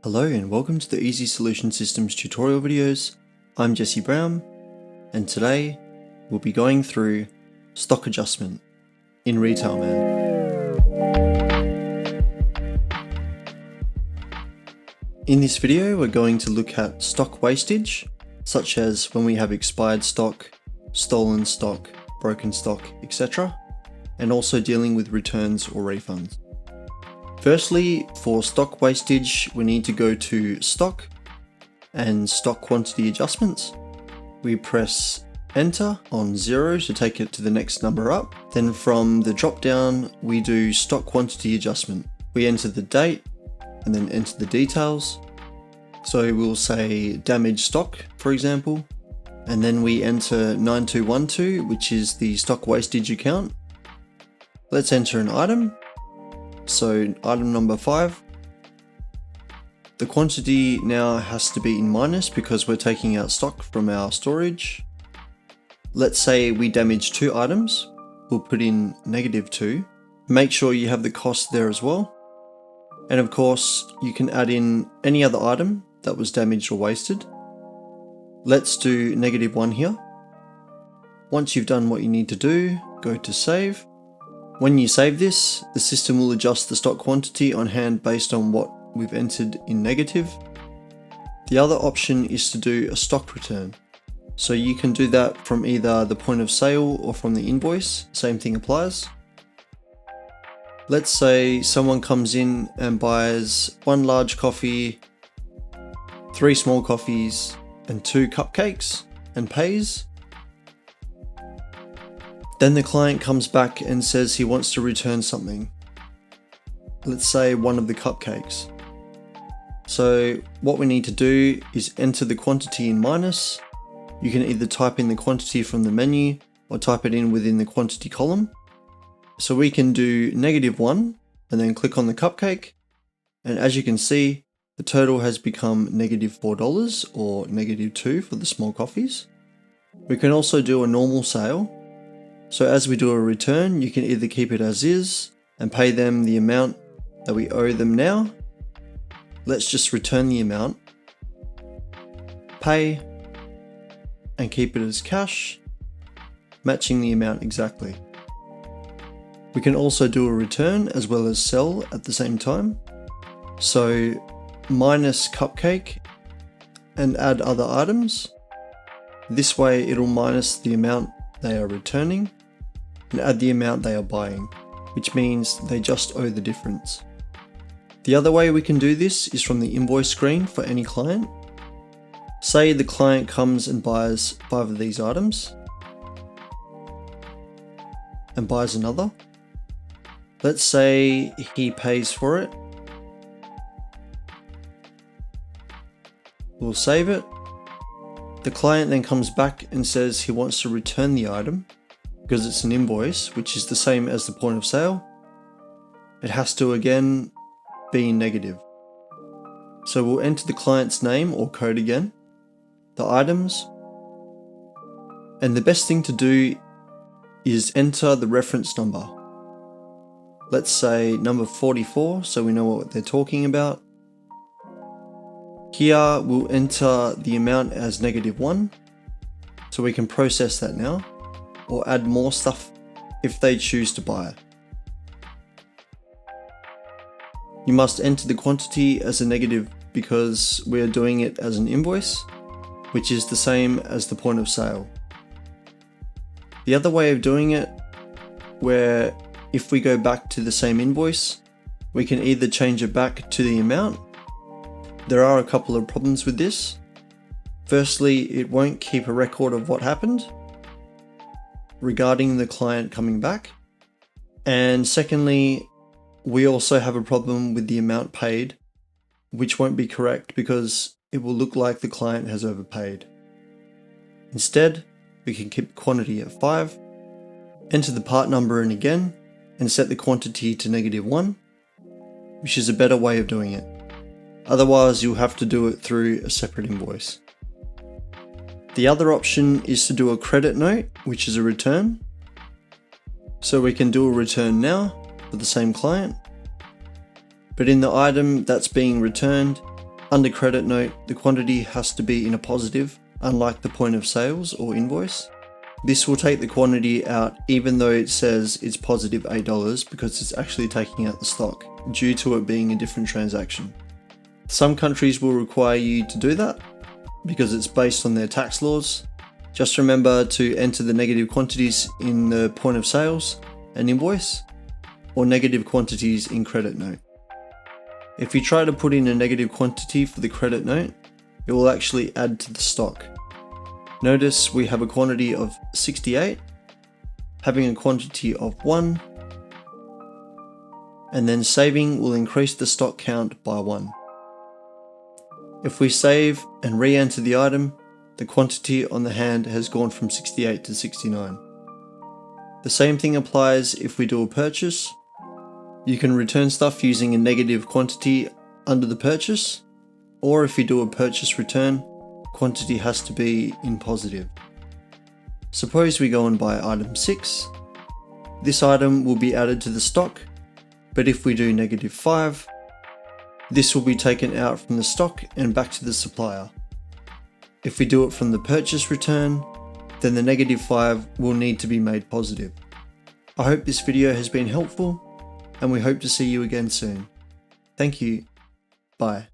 Hello and welcome to the Easy Solution Systems tutorial videos. I'm Jesse Brown and today we'll be going through stock adjustment in Retailman. In this video we're going to look at stock wastage, such as when we have expired stock, stolen stock, broken stock, etc. and also dealing with returns or refunds. Firstly, for stock wastage, we need to go to stock and stock quantity adjustments. We press enter on 0 to take it to the next number up. Then from the drop down, we do stock quantity adjustment. We enter the date and then enter the details. So we'll say damaged stock, for example, and then we enter 9212, which is the stock wastage account. Let's enter an item. So item number 5, the quantity now has to be in minus because we're taking out stock from our storage. Let's say we damage 2 items, we'll put in -2. Make sure you have the cost there as well. And of course, you can add in any other item that was damaged or wasted. Let's do -1 here. Once you've done what you need to do, go to save. When you save this, the system will adjust the stock quantity on hand based on what we've entered in negative. The other option is to do a stock return. So you can do that from either the point of sale or from the invoice, same thing applies. Let's say someone comes in and buys 1 large coffee, 3 small coffees and 2 cupcakes and pays. Then the client comes back and says he wants to return something. Let's say one of the cupcakes. So what we need to do is enter the quantity in minus. You can either type in the quantity from the menu or type it in within the quantity column. So we can do -1 and then click on the cupcake. And as you can see, the total has become -$4 or -2 for the small coffees. We can also do a normal sale. So as we do a return, you can either keep it as is and pay them the amount that we owe them now. Let's just return the amount, pay, and keep it as cash, matching the amount exactly. We can also do a return as well as sell at the same time. So minus cupcake and add other items. This way it'll minus the amount they are returning and add the amount they are buying, which means they just owe the difference. The other way we can do this is from the invoice screen for any client. Say the client comes and buys 5 of these items and buys another. Let's say he pays for it. We'll save it. The client then comes back and says he wants to return the item because it's an invoice, which is the same as the point of sale. It has to again be negative. So we'll enter the client's name or code again, the items, and the best thing to do is enter the reference number. Let's say number 44 so we know what they're talking about. Here we'll enter the amount as -1 so we can process that now or add more stuff if they choose to buy it. You must enter the quantity as a negative because we are doing it as an invoice, which is the same as the point of sale. The other way of doing it, where if we go back to the same invoice, we can either change it back to the amount. There are a couple of problems with this. Firstly, it won't keep a record of what happened regarding the client coming back. And secondly, we also have a problem with the amount paid, which won't be correct because it will look like the client has overpaid. Instead, we can keep quantity at 5, enter the part number in again, and set the quantity to -1, which is a better way of doing it. Otherwise, you'll have to do it through a separate invoice. The other option is to do a credit note, which is a return. So we can do a return now for the same client. But in the item that's being returned, Under credit note, the quantity has to be in a positive, unlike the point of sales or invoice. This will take the quantity out even though it says it's positive $8 because it's actually taking out the stock due to it being a different transaction. Some countries will require you to do that because it's based on their tax laws. Just remember to enter the negative quantities in the point of sales and invoice, or negative quantities in credit note. If you try to put in a negative quantity for the credit note, it will actually add to the stock. Notice we have a quantity of 68, having a quantity of 1, and then saving will increase the stock count by 1. If we save and re-enter the item, the quantity on the hand has gone from 68 to 69. The same thing applies if we do a purchase. You can return stuff using a negative quantity under the purchase, or if you do a purchase return, quantity has to be in positive. Suppose we go and buy item 6. This item will be added to the stock, but if we do -5, this will be taken out from the stock and back to the supplier. If we do it from the purchase return, then the -5 will need to be made positive. I hope this video has been helpful, and we hope to see you again soon. Thank you. Bye.